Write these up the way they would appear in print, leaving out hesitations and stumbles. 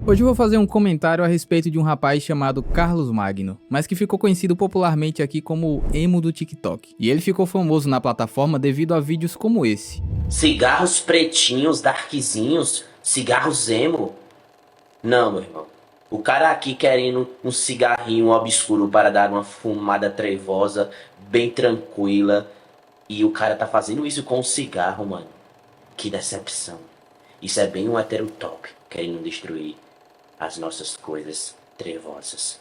Hoje eu vou fazer um comentário a respeito de um rapaz chamado Carlos Magno, mas que ficou conhecido popularmente aqui como Emo do TikTok. E ele ficou famoso na plataforma devido a vídeos como esse. Cigarros pretinhos, darkzinhos, cigarros emo? Não, meu irmão. O cara aqui querendo um cigarrinho obscuro para dar uma fumada trevosa, bem tranquila. E o cara tá fazendo isso com um cigarro, mano. Que decepção. Isso é bem um heterotop, querendo destruir as nossas coisas trevosas.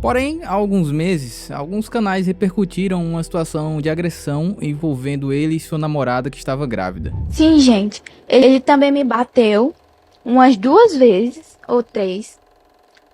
Porém, há alguns meses, alguns canais repercutiram uma situação de agressão envolvendo ele e sua namorada que estava grávida. Sim, gente, ele também me bateu umas 2 vezes ou 3.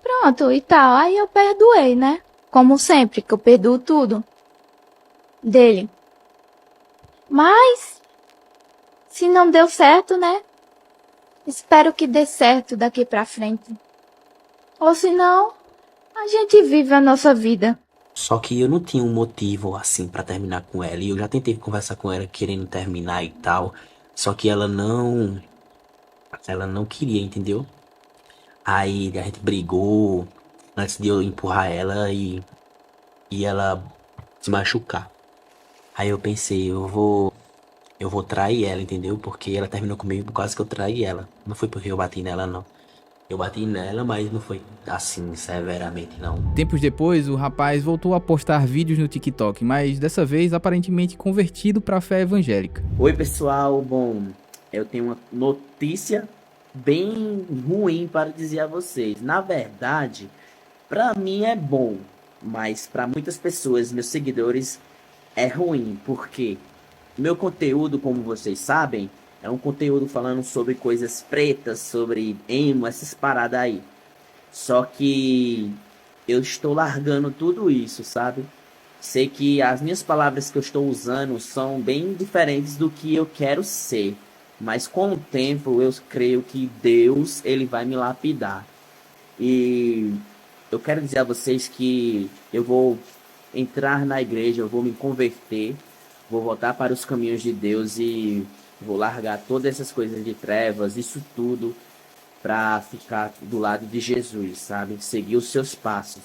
Pronto, e tal. Aí eu perdoei, né? Como sempre, que eu perdoo tudo dele. Mas, se não deu certo, né? Espero que dê certo daqui pra frente. Ou se não, a gente vive a nossa vida. Só que eu não tinha um motivo assim pra terminar com ela. E eu já tentei conversar com ela querendo terminar e tal. Só que ela não queria, entendeu? Aí a gente brigou antes de eu empurrar ela e ela se machucar. Aí eu pensei, eu vou trair ela, entendeu? Porque ela terminou comigo por causa que eu traí ela. Não foi porque eu bati nela, não. Eu bati nela, mas não foi assim, severamente, não. Tempos depois, o rapaz voltou a postar vídeos no TikTok, mas dessa vez aparentemente convertido para a fé evangélica. Oi pessoal, bom, eu tenho uma notícia bem ruim para dizer a vocês. Na verdade, para mim é bom, mas para muitas pessoas, meus seguidores, é ruim, porque meu conteúdo, como vocês sabem, é um conteúdo falando sobre coisas pretas, sobre emo, essas paradas aí. Só que eu estou largando tudo isso, sabe? Sei que as minhas palavras que eu estou usando são bem diferentes do que eu quero ser. Mas com o tempo eu creio que Deus, ele vai me lapidar. E eu quero dizer a vocês que eu vou entrar na igreja, eu vou me converter, vou voltar para os caminhos de Deus e vou largar todas essas coisas de trevas, isso tudo, para ficar do lado de Jesus, sabe? Seguir os seus passos.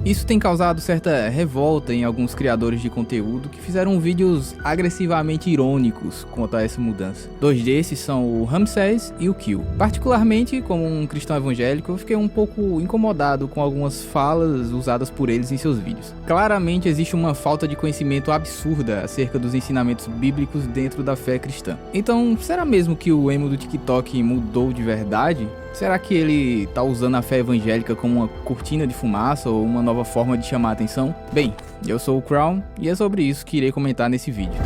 Isso tem causado certa revolta em alguns criadores de conteúdo que fizeram vídeos agressivamente irônicos quanto a essa mudança. 2 desses são o Ramsés e o Kill. Particularmente, como um cristão evangélico, eu fiquei um pouco incomodado com algumas falas usadas por eles em seus vídeos. Claramente existe uma falta de conhecimento absurda acerca dos ensinamentos bíblicos dentro da fé cristã. Então, será mesmo que o emo do TikTok mudou de verdade? Será que ele tá usando a fé evangélica como uma cortina de fumaça ou uma nova forma de chamar a atenção? Bem, eu sou o Crown e é sobre isso que irei comentar nesse vídeo.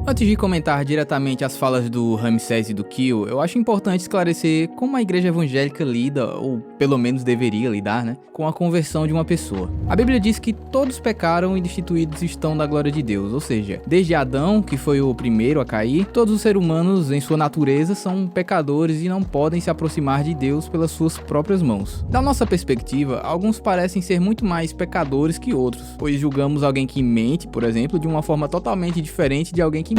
Antes de comentar diretamente as falas do Ramsés e do Kill, eu acho importante esclarecer como a igreja evangélica lida, ou pelo menos deveria lidar, né, com a conversão de uma pessoa. A Bíblia diz que todos pecaram e destituídos estão da glória de Deus, ou seja, desde Adão, que foi o primeiro a cair, todos os seres humanos em sua natureza são pecadores e não podem se aproximar de Deus pelas suas próprias mãos. Da nossa perspectiva, alguns parecem ser muito mais pecadores que outros, pois julgamos alguém que mente, por exemplo, de uma forma totalmente diferente de alguém que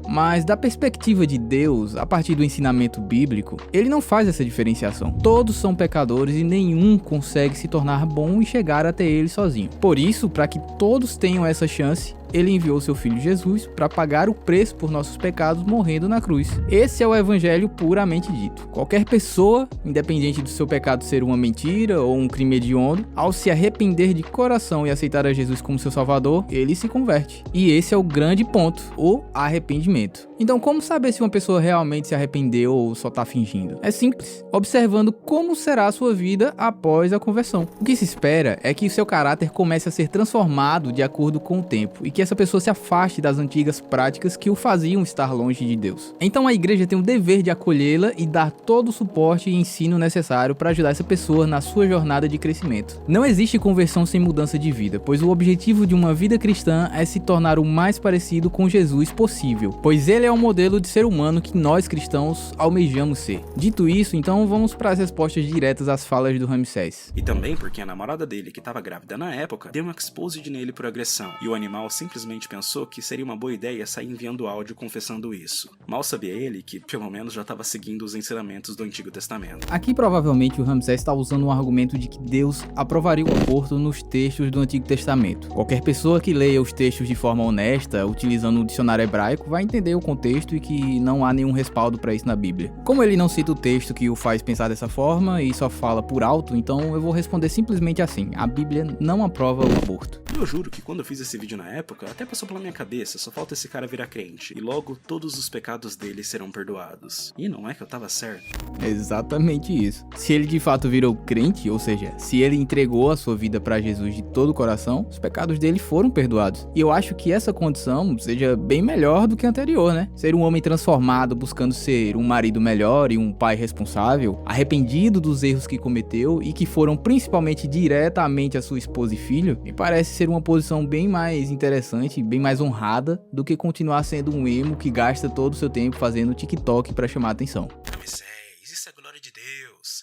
mas da perspectiva de Deus, a partir do ensinamento bíblico, ele não faz essa diferenciação. Todos são pecadores e nenhum consegue se tornar bom e chegar até ele sozinho. Por isso, para que todos tenham essa chance, ele enviou seu filho Jesus para pagar o preço por nossos pecados morrendo na cruz. Esse é o evangelho puramente dito. Qualquer pessoa, independente do seu pecado ser uma mentira ou um crime hediondo, ao se arrepender de coração e aceitar a Jesus como seu salvador, ele se converte. E esse é o grande ponto, o arrependimento. Então, como saber se uma pessoa realmente se arrependeu ou só tá fingindo? É simples, observando como será a sua vida após a conversão. O que se espera é que o seu caráter comece a ser transformado de acordo com o tempo e que essa pessoa se afaste das antigas práticas que o faziam estar longe de Deus. Então a igreja tem o dever de acolhê-la e dar todo o suporte e ensino necessário para ajudar essa pessoa na sua jornada de crescimento. Não existe conversão sem mudança de vida, pois o objetivo de uma vida cristã é se tornar o mais parecido com Jesus possível, pois ele é o modelo de ser humano que nós cristãos almejamos ser. Dito isso, então vamos para as respostas diretas às falas do Ramsés. E também porque a namorada dele, que estava grávida na época, deu um exposed nele por agressão, e o animal simplesmente simplesmente pensou que seria uma boa ideia sair enviando áudio confessando isso. Mal sabia ele que, pelo menos, já estava seguindo os ensinamentos do Antigo Testamento. Aqui provavelmente o Ramsés está usando um argumento de que Deus aprovaria o aborto nos textos do Antigo Testamento. Qualquer pessoa que leia os textos de forma honesta, utilizando o dicionário hebraico, vai entender o contexto e que não há nenhum respaldo para isso na Bíblia. Como ele não cita o texto que o faz pensar dessa forma e só fala por alto, então eu vou responder simplesmente assim: a Bíblia não aprova o aborto. Eu juro que quando eu fiz esse vídeo na época, até passou pela minha cabeça, só falta esse cara virar crente, e logo todos os pecados dele serão perdoados. E não é que eu tava certo. Exatamente isso. Se ele de fato virou crente, ou seja, se ele entregou a sua vida para Jesus de todo o coração, os pecados dele foram perdoados. E eu acho que essa condição seja bem melhor do que a anterior, né? Ser um homem transformado, buscando ser um marido melhor e um pai responsável, arrependido dos erros que cometeu e que foram principalmente diretamente a sua esposa e filho, me parece ser uma posição bem mais interessante, bem mais honrada do que continuar sendo um emo que gasta todo o seu tempo fazendo TikTok para chamar atenção. Ramsés, isso é glória de Deus.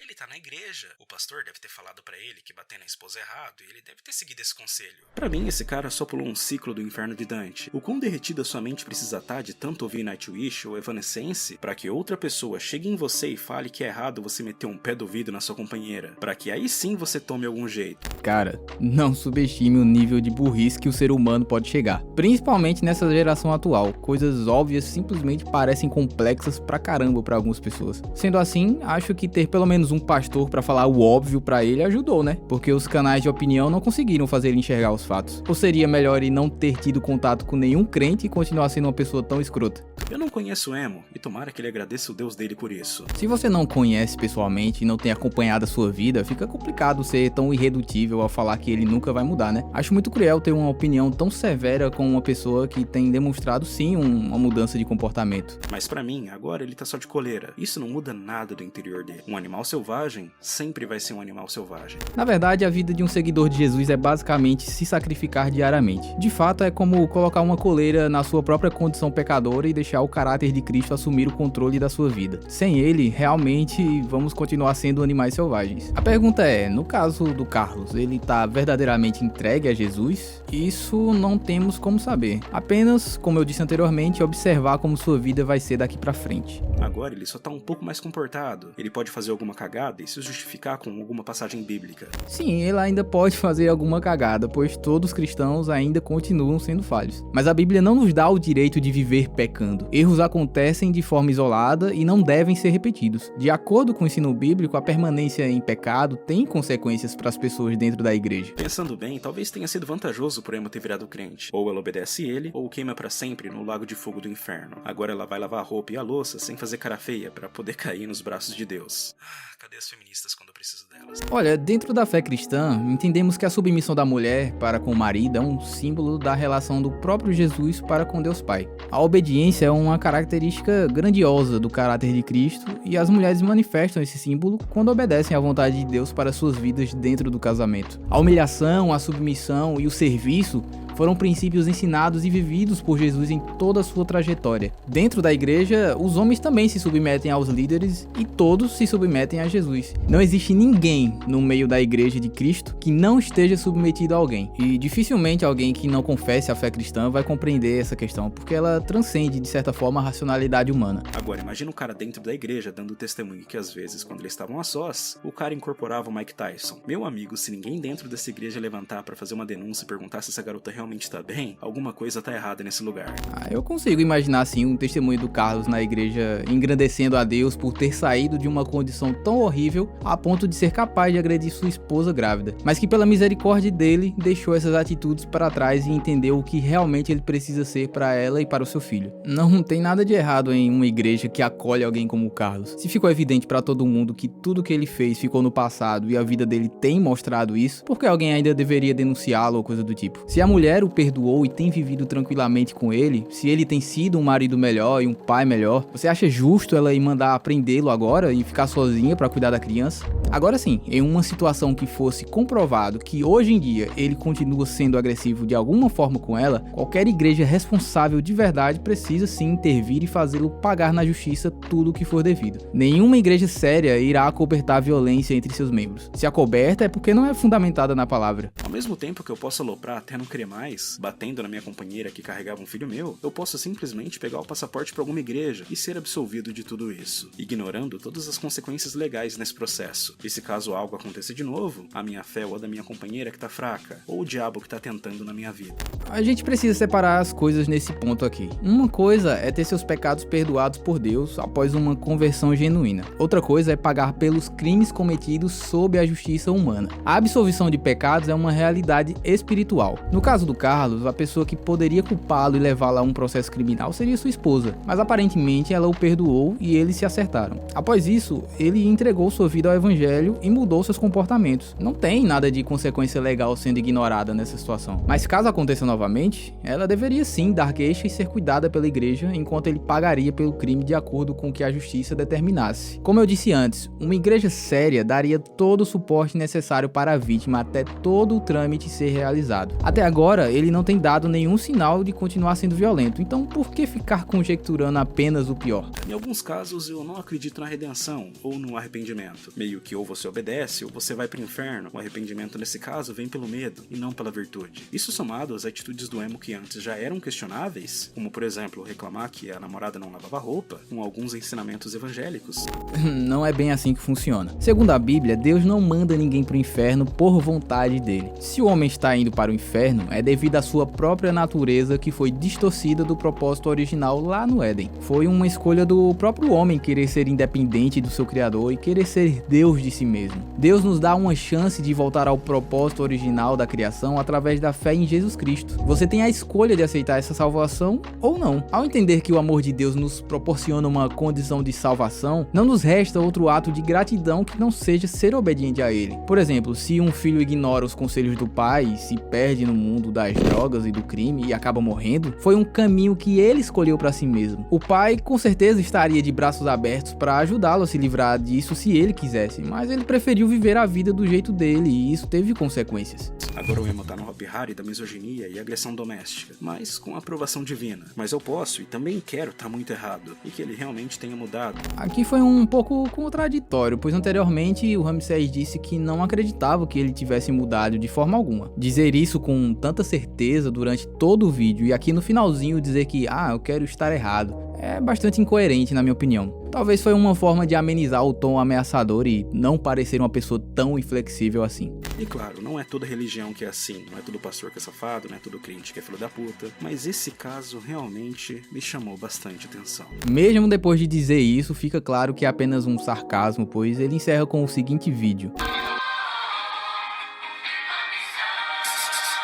Ele tá na igreja. O pastor deve ter falado pra ele que bater na esposa é errado e ele deve ter seguido esse conselho. Pra mim, esse cara só pulou um ciclo do inferno de Dante. O quão derretida sua mente precisa estar de tanto ouvir Nightwish ou Evanescence pra que outra pessoa chegue em você e fale que é errado você meter um pé do ouvido na sua companheira, pra que aí sim você tome algum jeito. Cara, não subestime o nível de burrice que o ser humano pode chegar, principalmente nessa geração atual. Coisas óbvias simplesmente parecem complexas pra caramba pra algumas pessoas. Sendo assim, acho que ter pelo menos um pastor pra falar o óbvio pra ele ajudou, né? Porque os canais de opinião não conseguiram fazer ele enxergar os fatos. Ou seria melhor ele não ter tido contato com nenhum crente e continuar sendo uma pessoa tão escrota? Eu não conheço o Emo, e tomara que ele agradeça o Deus dele por isso. Se você não conhece pessoalmente e não tem acompanhado a sua vida, fica complicado ser tão irredutível ao falar que ele nunca vai mudar, né? Acho muito cruel ter uma opinião tão severa com uma pessoa que tem demonstrado sim uma mudança de comportamento. Mas pra mim, agora ele tá só de coleira. Isso não muda nada do interior dele. Um animal selvagem sempre vai ser um animal selvagem. Na verdade, a vida de um seguidor de Jesus é basicamente se sacrificar diariamente. De fato, é como colocar uma coleira na sua própria condição pecadora e deixar o caráter de Cristo assumir o controle da sua vida. Sem ele, realmente, vamos continuar sendo animais selvagens. A pergunta é, no caso do Carlos, ele tá verdadeiramente entregue a Jesus? Isso não temos como saber. Apenas, como eu disse anteriormente, observar como sua vida vai ser daqui pra frente. Agora ele só tá um pouco mais comportado. Ele pode fazer alguma cagada e se justificar com alguma passagem bíblica. Sim, ele ainda pode fazer alguma cagada, pois todos os cristãos ainda continuam sendo falhos. Mas a Bíblia não nos dá o direito de viver pecando. Erros acontecem de forma isolada e não devem ser repetidos. De acordo com o ensino bíblico, a permanência em pecado tem consequências para as pessoas dentro da igreja. Pensando bem, talvez tenha sido vantajoso por Emma ter virado crente. Ou ela obedece ele, ou queima pra sempre no lago de fogo do inferno. Agora ela vai lavar a roupa e a louça sem fazer cara feia pra poder cair nos braços de Deus. Cadê as feministas quando eu preciso delas? Olha, dentro da fé cristã, entendemos que a submissão da mulher para com o marido é um símbolo da relação do próprio Jesus para com Deus Pai. A obediência é uma característica grandiosa do caráter de Cristo e as mulheres manifestam esse símbolo quando obedecem à vontade de Deus para suas vidas dentro do casamento. A humilhação, a submissão e o serviço foram princípios ensinados e vividos por Jesus em toda a sua trajetória. Dentro da igreja, os homens também se submetem aos líderes e todos se submetem a Jesus. Não existe ninguém no meio da igreja de Cristo que não esteja submetido a alguém. E dificilmente alguém que não confesse a fé cristã vai compreender essa questão, porque ela transcende, de certa forma, a racionalidade humana. Agora, imagina um cara dentro da igreja dando testemunho que às vezes, quando eles estavam a sós, o cara incorporava o Mike Tyson. Meu amigo, se ninguém dentro dessa igreja levantar pra fazer uma denúncia e perguntar se essa garota realmente tá bem, alguma coisa tá errada nesse lugar. Eu consigo imaginar assim um testemunho do Carlos na igreja engrandecendo a Deus por ter saído de uma condição tão horrível a ponto de ser capaz de agredir sua esposa grávida, mas que pela misericórdia dele deixou essas atitudes para trás e entendeu o que realmente ele precisa ser para ela e para o seu filho. Não tem nada de errado em uma igreja que acolhe alguém como o Carlos. Se ficou evidente para todo mundo que tudo que ele fez ficou no passado e a vida dele tem mostrado isso, por que alguém ainda deveria denunciá-lo ou coisa do tipo? Se a mulher o perdoou e tem vivido tranquilamente com ele, se ele tem sido um marido melhor e um pai melhor, você acha justo ela ir mandar prendê-lo agora e ficar sozinha pra cuidar da criança? Agora sim, em uma situação que fosse comprovado que hoje em dia ele continua sendo agressivo de alguma forma com ela, qualquer igreja responsável de verdade precisa sim intervir e fazê-lo pagar na justiça tudo o que for devido. Nenhuma igreja séria irá acobertar a violência entre seus membros. Se acoberta é porque não é fundamentada na palavra. Ao mesmo tempo que eu posso aloprar até não querer mais, batendo na minha companheira que carregava um filho meu, eu posso simplesmente pegar o passaporte para alguma igreja e ser absolvido de tudo isso, ignorando todas as consequências legais nesse processo. E se caso algo acontecer de novo, a minha fé ou a da minha companheira que tá fraca, ou o diabo que tá tentando na minha vida. A gente precisa separar as coisas nesse ponto aqui. Uma coisa é ter seus pecados perdoados por Deus após uma conversão genuína. Outra coisa é pagar pelos crimes cometidos sob a justiça humana. A absolvição de pecados é uma realidade espiritual. No caso do Carlos, a pessoa que poderia culpá-lo e levá-lo a um processo criminal seria sua esposa, mas aparentemente ela o perdoou e eles se acertaram. Após isso, ele entregou sua vida ao evangelho e mudou seus comportamentos. Não tem nada de consequência legal sendo ignorada nessa situação. Mas caso aconteça novamente, ela deveria sim dar queixa e ser cuidada pela igreja enquanto ele pagaria pelo crime de acordo com o que a justiça determinasse. Como eu disse antes, uma igreja séria daria todo o suporte necessário para a vítima até todo o trâmite ser realizado. Até agora, ele não tem dado nenhum sinal de continuar sendo violento, então por que ficar conjecturando apenas o pior? Em alguns casos eu não acredito na redenção ou no arrependimento. Meio que ou você obedece ou você vai pro inferno. O arrependimento nesse caso vem pelo medo e não pela virtude. Isso somado às atitudes do emo que antes já eram questionáveis, como por exemplo reclamar que a namorada não lavava roupa, com alguns ensinamentos evangélicos. Não é bem assim que funciona. Segundo a Bíblia, Deus não manda ninguém pro inferno por vontade dele. Se o homem está indo para o inferno, é devido à sua própria natureza que foi distorcida do propósito original lá no Éden. Foi uma escolha do próprio homem querer ser independente do seu Criador e querer ser Deus de si mesmo. Deus nos dá uma chance de voltar ao propósito original da criação através da fé em Jesus Cristo. Você tem a escolha de aceitar essa salvação ou não. Ao entender que o amor de Deus nos proporciona uma condição de salvação, não nos resta outro ato de gratidão que não seja ser obediente a ele. Por exemplo, se um filho ignora os conselhos do pai, se perde no mundo das drogas e do crime e acaba morrendo, foi um caminho que ele escolheu para si mesmo. O pai com certeza estaria de braços abertos para ajudá-lo a se livrar disso se ele quisesse, mas ele preferiu viver a vida do jeito dele e isso teve consequências. Agora o emo tá no Hopi Hari da misoginia e agressão doméstica, mas com aprovação divina. Mas eu posso e também quero tá muito errado, e que ele realmente tenha mudado. Aqui foi um pouco contraditório, pois anteriormente o Ramsés disse que não acreditava que ele tivesse mudado de forma alguma. Dizer isso com tanta certeza durante todo o vídeo e aqui no finalzinho dizer que eu quero estar errado, é bastante incoerente na minha opinião. Talvez foi uma forma de amenizar o tom ameaçador e não parecer uma pessoa tão inflexível assim. E claro, não é toda religião que é assim, não é todo pastor que é safado, não é todo crente que é filho da puta, mas esse caso realmente me chamou bastante atenção. Mesmo depois de dizer isso, fica claro que é apenas um sarcasmo, pois ele encerra com o seguinte vídeo.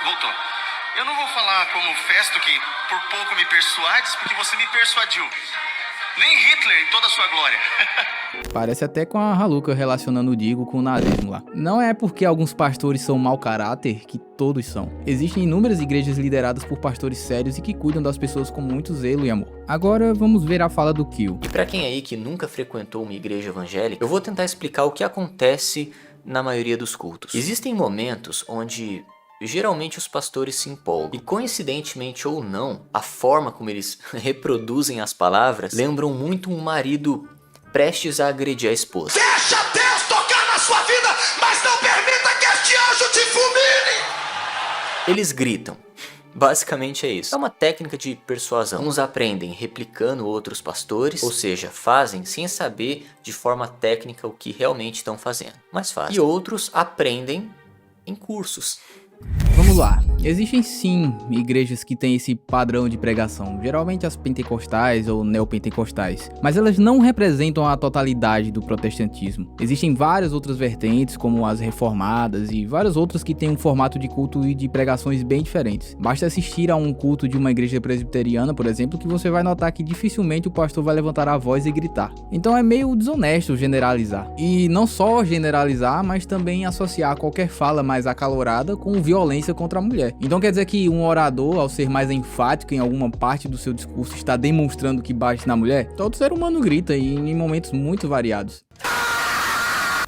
Voltou. Eu não vou falar como Festo que por pouco me persuades, porque você me persuadiu. Nem Hitler em toda a sua glória. Parece até com a Haluca relacionando o Digo com o nazismo lá. Não é porque alguns pastores são mau caráter que todos são. Existem inúmeras igrejas lideradas por pastores sérios e que cuidam das pessoas com muito zelo e amor. Agora vamos ver a fala do Kill. E pra quem aí que nunca frequentou uma igreja evangélica, eu vou tentar explicar o que acontece na maioria dos cultos. Existem momentos onde geralmente os pastores se empolgam. E coincidentemente ou não, a forma como eles reproduzem as palavras lembram muito um marido prestes a agredir a esposa. Deixa Deus tocar na sua vida, mas não permita que este anjo te fulmine! Eles gritam. Basicamente é isso. É uma técnica de persuasão. Uns aprendem replicando outros pastores, ou seja, fazem sem saber de forma técnica o que realmente estão fazendo, mas fazem. E outros aprendem em cursos. Vamos lá, existem sim igrejas que têm esse padrão de pregação, geralmente as pentecostais ou neopentecostais, mas elas não representam a totalidade do protestantismo. Existem várias outras vertentes, como as reformadas e várias outras que têm um formato de culto e de pregações bem diferentes. Basta assistir a um culto de uma igreja presbiteriana, por exemplo, que você vai notar que dificilmente o pastor vai levantar a voz e gritar. Então é meio desonesto generalizar. E não só generalizar, mas também associar qualquer fala mais acalorada com violência contra a mulher. Então quer dizer que um orador, ao ser mais enfático em alguma parte do seu discurso, está demonstrando que bate na mulher? Todo ser humano grita e em momentos muito variados.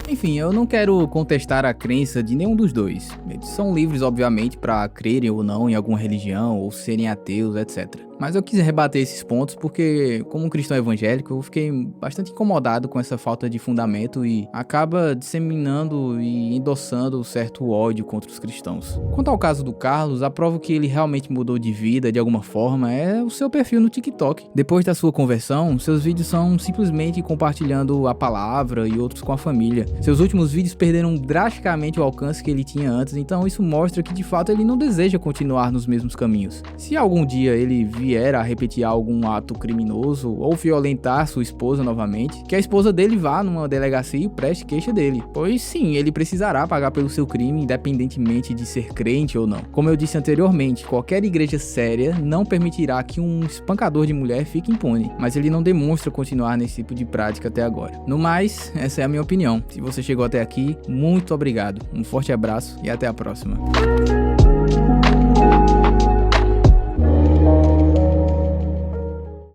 Enfim, eu não quero contestar a crença de nenhum dos dois. Eles são livres, obviamente, para crerem ou não em alguma religião ou serem ateus, etc. Mas eu quis rebater esses pontos porque, como um cristão evangélico, eu fiquei bastante incomodado com essa falta de fundamento e acaba disseminando e endossando certo ódio contra os cristãos. Quanto ao caso do Carlos, a prova que ele realmente mudou de vida de alguma forma é o seu perfil no TikTok. Depois da sua conversão, seus vídeos são simplesmente compartilhando a palavra e outros com a família. Seus últimos vídeos perderam drasticamente o alcance que ele tinha antes, então isso mostra que de fato ele não deseja continuar nos mesmos caminhos. Se algum dia ele vier a repetir algum ato criminoso ou violentar sua esposa novamente, que a esposa dele vá numa delegacia e preste queixa dele, pois sim, ele precisará pagar pelo seu crime independentemente de ser crente ou não. Como eu disse anteriormente, qualquer igreja séria não permitirá que um espancador de mulher fique impune, mas ele não demonstra continuar nesse tipo de prática até agora. No mais, essa é a minha opinião. Se você chegou até aqui, muito obrigado, um forte abraço e até a próxima.